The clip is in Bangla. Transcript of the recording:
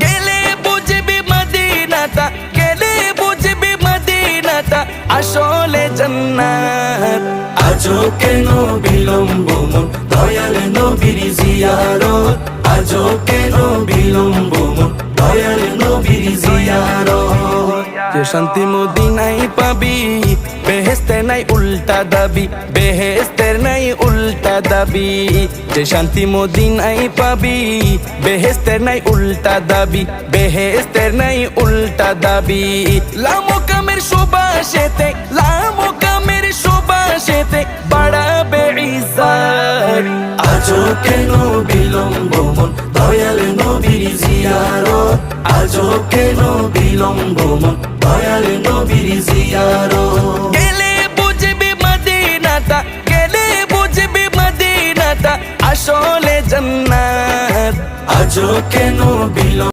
গেলে বুঝবি মদিনাটা, গেলে বুঝবি মদিনাটা আসলে জান্নাত। আজও কেন বিলম্ব মন দয়াল নবীর জিয়ারত, আজও কেন বিলম্ব মন দয়াল নবীর জিয়ারত। যে শান্তি মদিনায় পাবি, বেহেশতের নাই উল্টা দাবি, বেহেশতের নাই উল্টা দাবি। যে শান্তি মদিনায় পাবি, বেহেশতের নাই উল্টা দাবি, বেহেশতের নাই উল্টা দাবি। লামকামের সুবাসেতে, লামকামের সুবাসেতে বাড়াবে ইজ্জত। আজও কেন বিলম্ব মন দয়াল নবীর জিয়ারত, আজও কেন বিলম্ব মন দয়াল নবীর জিয়ারত। গেলে বুঝবি মদিনাটা, গেলে বুঝবি মদিনাটা আসলে জান্নাত। আজও কেন বিলম্ব